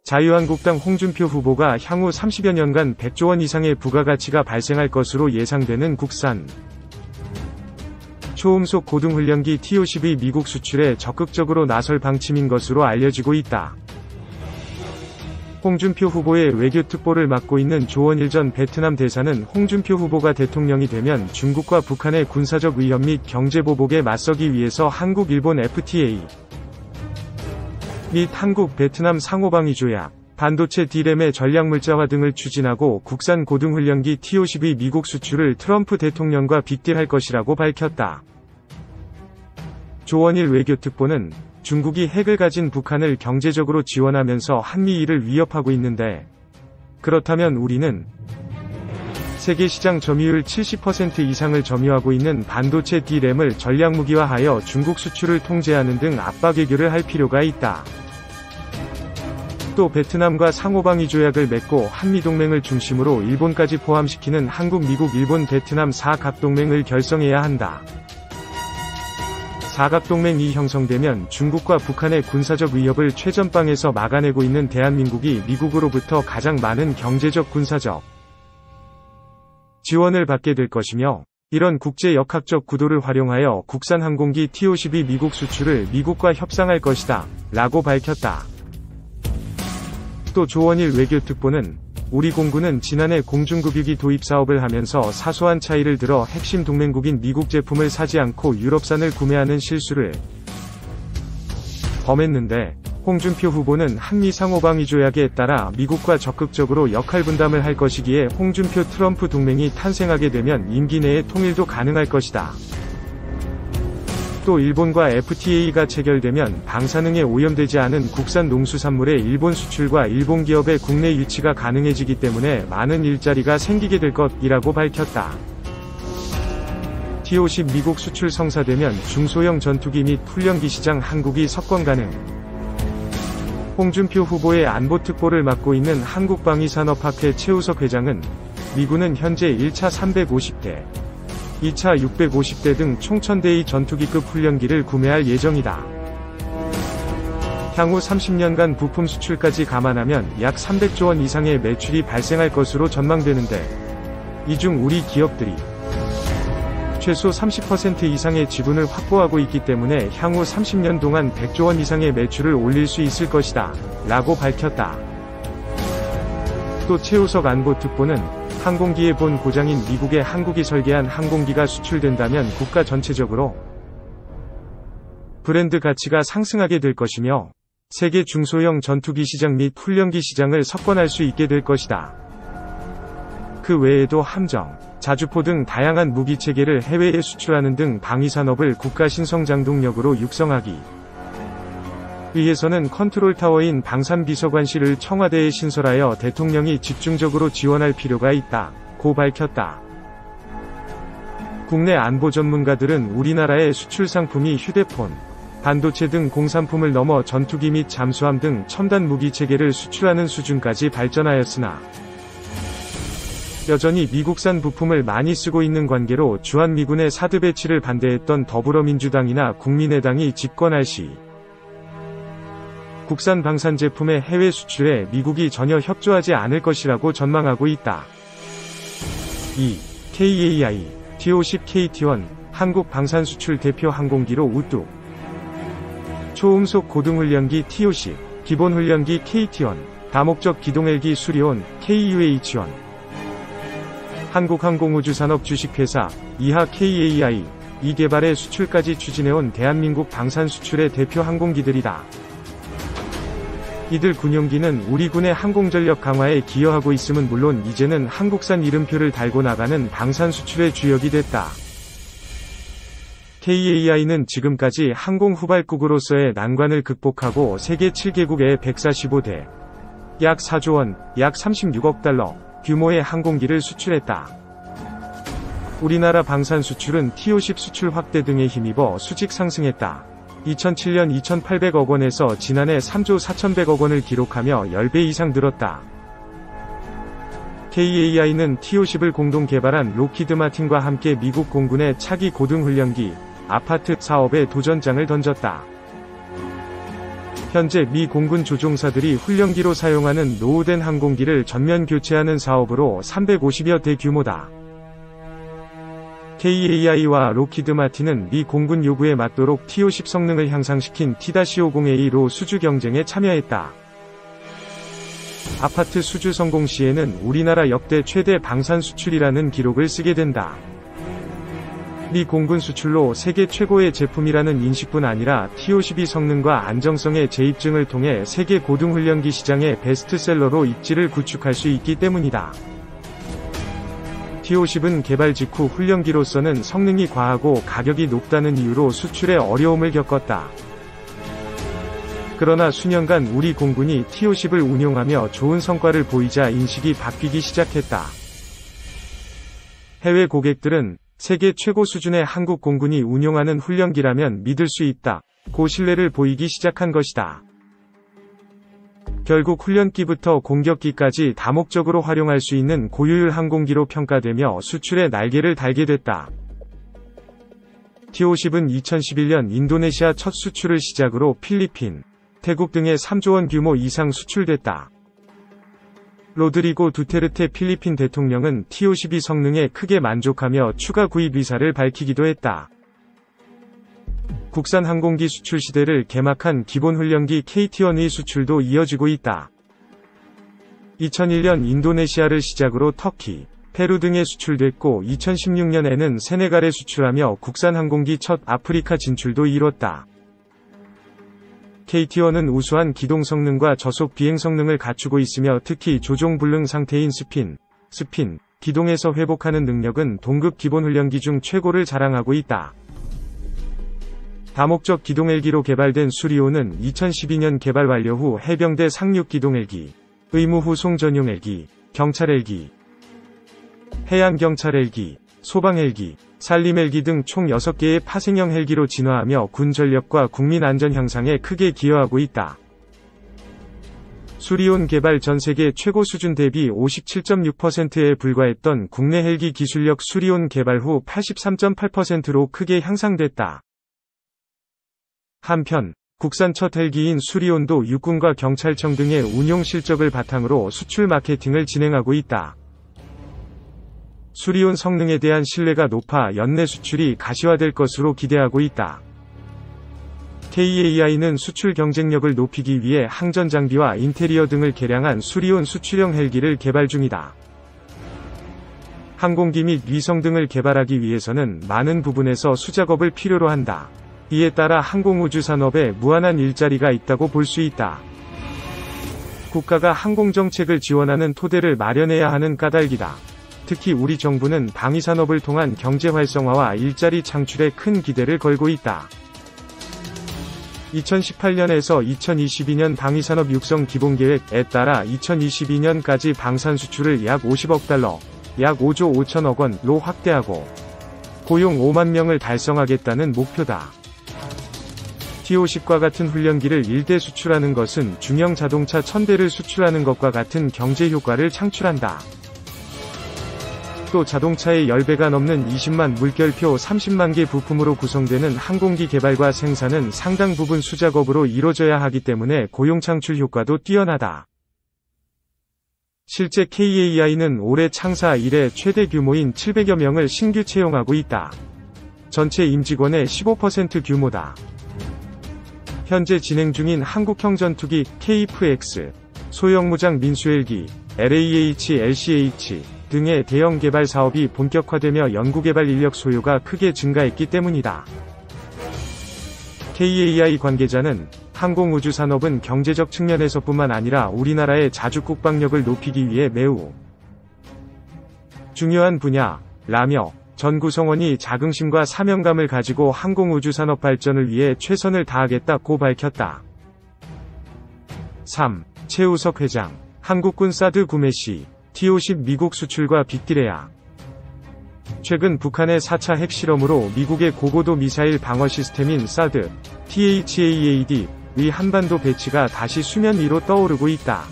자유한국당 홍준표 후보가 향후 30여 년간 100조 원 이상의 부가가치가 발생할 것으로 예상되는 국산 초음속 고등훈련기 T-50의 미국 수출에 적극적으로 나설 방침인 것으로 알려지고 있다. 홍준표 후보의 외교특보를 맡고 있는 조원일 전 베트남 대사는 홍준표 후보가 대통령이 되면 중국과 북한의 군사적 위협 및 경제보복에 맞서기 위해서 한국-일본 FTA 및 한국-베트남 상호방위 조약, 반도체 D램의 전략물자화 등을 추진하고 국산 고등훈련기 T-50의 미국 수출을 트럼프 대통령과 빅딜할 것이라고 밝혔다. 조원일 외교특보는 중국이 핵을 가진 북한을 경제적으로 지원하면서 한미일을 위협하고 있는데, 그렇다면 우리는 세계 시장 점유율 70% 이상을 점유하고 있는 반도체 D램을 전략무기화하여 중국 수출을 통제하는 등 압박 외교를 할 필요가 있다. 또 베트남과 상호방위 조약을 맺고 한미동맹을 중심으로 일본까지 포함시키는 한국, 미국, 일본, 베트남 4각동맹을 결성해야 한다. 4각동맹이 형성되면 중국과 북한의 군사적 위협을 최전방에서 막아내고 있는 대한민국이 미국으로부터 가장 많은 경제적 군사적 지원을 받게 될 것이며, 이런 국제 역학적 구도를 활용하여 국산 항공기 T-50이 미국 수출을 미국과 협상할 것이다 라고 밝혔다. 또 조원일 외교특보는 우리 공군은 지난해 공중급유기 도입 사업을 하면서 사소한 차이를 들어 핵심 동맹국인 미국 제품을 사지 않고 유럽산을 구매하는 실수를 범했는데, 홍준표 후보는 한미 상호방위 조약에 따라 미국과 적극적으로 역할 분담을 할 것이기에 홍준표 트럼프 동맹이 탄생하게 되면 임기 내에 통일도 가능할 것이다. 또 일본과 FTA가 체결되면 방사능에 오염되지 않은 국산 농수산물의 일본 수출과 일본 기업의 국내 유치가 가능해지기 때문에 많은 일자리가 생기게 될 것이라고 밝혔다. T-50 미국 수출 성사되면 중소형 전투기 및 훈련기 시장 한국이 석권 가능. 홍준표 후보의 안보특보를 맡고 있는 한국방위산업학회 최우석 회장은 미군은 현재 1차 350대, 2차 650대 등 총 1000대의 전투기급 훈련기를 구매할 예정이다. 향후 30년간 부품 수출까지 감안하면 약 300조 원 이상의 매출이 발생할 것으로 전망되는데, 이 중 우리 기업들이 최소 30% 이상의 지분을 확보하고 있기 때문에 향후 30년 동안 100조 원 이상의 매출을 올릴 수 있을 것이다 라고 밝혔다. 또 최우석 안보특보는 항공기의 본 고장인 미국에 한국이 설계한 항공기가 수출된다면 국가 전체적으로 브랜드 가치가 상승하게 될 것이며, 세계 중소형 전투기 시장 및 훈련기 시장을 석권할 수 있게 될 것이다. 그 외에도 함정, 자주포 등 다양한 무기체계를 해외에 수출하는 등 방위산업을 국가 신성장동력으로 육성하기 위해서는 컨트롤타워인 방산비서관실을 청와대에 신설하여 대통령이 집중적으로 지원할 필요가 있다 고 밝혔다. 국내 안보 전문가들은 우리나라의 수출 상품이 휴대폰, 반도체 등 공산품을 넘어 전투기 및 잠수함 등 첨단 무기체계를 수출하는 수준까지 발전하였으나, 여전히 미국산 부품을 많이 쓰고 있는 관계로 주한미군의 사드 배치를 반대했던 더불어민주당이나 국민의당이 집권할 시 국산 방산 제품의 해외 수출에 미국이 전혀 협조하지 않을 것이라고 전망하고 있다. 2. KAI, T-50 KT-1, 한국 방산 수출 대표 항공기로 우뚝. 초음속 고등훈련기 T-50, 기본훈련기 KT-1, 다목적 기동헬기 수리온 KUH-1. 한국항공우주산업 주식회사, 이하 KAI, 이 개발의 수출까지 추진해온 대한민국 방산 수출의 대표 항공기들이다. 이들 군용기는 우리 군의 항공전력 강화에 기여하고 있음은 물론 이제는 한국산 이름표를 달고 나가는 방산 수출의 주역이 됐다. KAI는 지금까지 항공 후발국으로서의 난관을 극복하고 세계 7개국에 145대, 약 4조 원, 약 36억 달러 규모의 항공기를 수출했다. 우리나라 방산 수출은 T-50 수출 확대 등에 힘입어 수직 상승했다. 2007년 2,800억 원에서 지난해 3조 4,100억 원을 기록하며 10배 이상 늘었다. KAI는 T-50을 공동 개발한 록히드 마틴과 함께 미국 공군의 차기 고등훈련기, 아파트 사업에 도전장을 던졌다. 현재 미 공군 조종사들이 훈련기로 사용하는 노후된 항공기를 전면 교체하는 사업으로 350여 대 규모다. KAI와 로키드 마틴은 미 공군 요구에 맞도록 T-50 성능을 향상시킨 T-50A로 수주 경쟁에 참여했다. 아파트 수주 성공 시에는 우리나라 역대 최대 방산 수출이라는 기록을 쓰게 된다. 미 공군 수출로 세계 최고의 제품이라는 인식뿐 아니라 T-52 성능과 안정성의 재입증을 통해 세계 고등훈련기 시장의 베스트셀러로 입지를 구축할 수 있기 때문이다. T-50은 개발 직후 훈련기로서는 성능이 과하고 가격이 높다는 이유로 수출에 어려움을 겪었다. 그러나 수년간 우리 공군이 T-50을 운용하며 좋은 성과를 보이자 인식이 바뀌기 시작했다. 해외 고객들은 세계 최고 수준의 한국 공군이 운용하는 훈련기라면 믿을 수 있다. 고 신뢰를 보이기 시작한 것이다. 결국 훈련기부터 공격기까지 다목적으로 활용할 수 있는 고효율 항공기로 평가되며 수출의 날개를 달게 됐다. T-50은 2011년 인도네시아 첫 수출을 시작으로 필리핀, 태국 등의 3조 원 규모 이상 수출됐다. 로드리고 두테르테 필리핀 대통령은 T-52 성능에 크게 만족하며 추가 구입 의사를 밝히기도 했다. 국산 항공기 수출 시대를 개막한 기본 훈련기 KT-1의 수출도 이어지고 있다. 2001년 인도네시아를 시작으로 터키, 페루 등에 수출됐고 2016년에는 세네갈에 수출하며 국산 항공기 첫 아프리카 진출도 이뤘다. KT-1은 우수한 기동 성능과 저속 비행 성능을 갖추고 있으며 특히 조종 불능 상태인 스핀, 기동에서 회복하는 능력은 동급 기본 훈련기 중 최고를 자랑하고 있다. 다목적 기동 헬기로 개발된 수리온은 2012년 개발 완료 후 해병대 상륙 기동 헬기, 의무 후송 전용 헬기, 경찰 헬기, 해양 경찰 헬기, 소방 헬기, 산림 헬기 등 총 6개의 파생형 헬기로 진화하며 군 전력과 국민 안전 향상에 크게 기여하고 있다. 수리온 개발 전 세계 최고 수준 대비 57.6%에 불과했던 국내 헬기 기술력 수리온 개발 후 83.8%로 크게 향상됐다. 한편 국산 첫 헬기인 수리온도 육군과 경찰청 등의 운용 실적을 바탕으로 수출 마케팅을 진행하고 있다. 수리온 성능에 대한 신뢰가 높아 연내 수출이 가시화될 것으로 기대하고 있다. KAI는 수출 경쟁력을 높이기 위해 항전 장비와 인테리어 등을 개량한 수리온 수출형 헬기를 개발 중이다. 항공기 및 위성 등을 개발하기 위해서는 많은 부분에서 수작업을 필요로 한다. 이에 따라 항공우주 산업에 무한한 일자리가 있다고 볼 수 있다. 국가가 항공정책을 지원하는 토대를 마련해야 하는 까닭이다. 특히 우리 정부는 방위산업을 통한 경제 활성화와 일자리 창출에 큰 기대를 걸고 있다. 2018년에서 2022년 방위산업 육성 기본계획에 따라 2022년까지 방산 수출을 약 50억 달러, 약 5조 5천억 원로 확대하고 고용 5만 명을 달성하겠다는 목표다. T-50과 같은 훈련기를 1대 수출하는 것은 중형 자동차 1000대를 수출하는 것과 같은 경제 효과를 창출한다. 또 자동차의 10배가 넘는 20만 물결표 30만 개 부품으로 구성되는 항공기 개발과 생산은 상당 부분 수작업으로 이뤄져야 하기 때문에 고용 창출 효과도 뛰어나다. 실제 KAI는 올해 창사 이래 최대 규모인 700여 명을 신규 채용하고 있다. 전체 임직원의 15% 규모다. 현재 진행 중인 한국형 전투기 KF-X, 소형 무장 민수헬기, LAH, LCH 등의 대형 개발 사업이 본격화되며 연구개발 인력 소요가 크게 증가했기 때문이다. KAI 관계자는 항공우주 산업은 경제적 측면에서뿐만 아니라 우리나라의 자주 국방력을 높이기 위해 매우 중요한 분야라며 전 구성원이 자긍심과 사명감을 가지고 항공우주 산업 발전을 위해 최선을 다하겠다고 밝혔다. 3. 최우석 회장, 한국군 사드 구매 시 T-50 미국 수출과 빅딜해야. 최근 북한의 4차 핵실험으로 미국의 고고도 미사일 방어 시스템인 사드, THAAD의 한반도 배치가 다시 수면 위로 떠오르고 있다.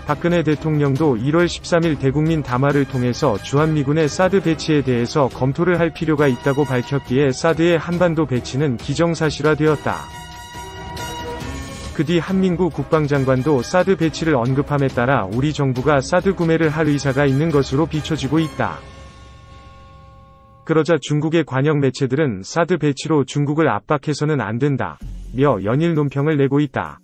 박근혜 대통령도 1월 13일 대국민 담화를 통해서 주한미군의 사드 배치에 대해서 검토를 할 필요가 있다고 밝혔기에 사드의 한반도 배치는 기정사실화되었다. 그 뒤 한민구 국방장관도 사드 배치를 언급함에 따라 우리 정부가 사드 구매를 할 의사가 있는 것으로 비춰지고 있다. 그러자 중국의 관영 매체들은 사드 배치로 중국을 압박해서는 안 된다 며 연일 논평을 내고 있다.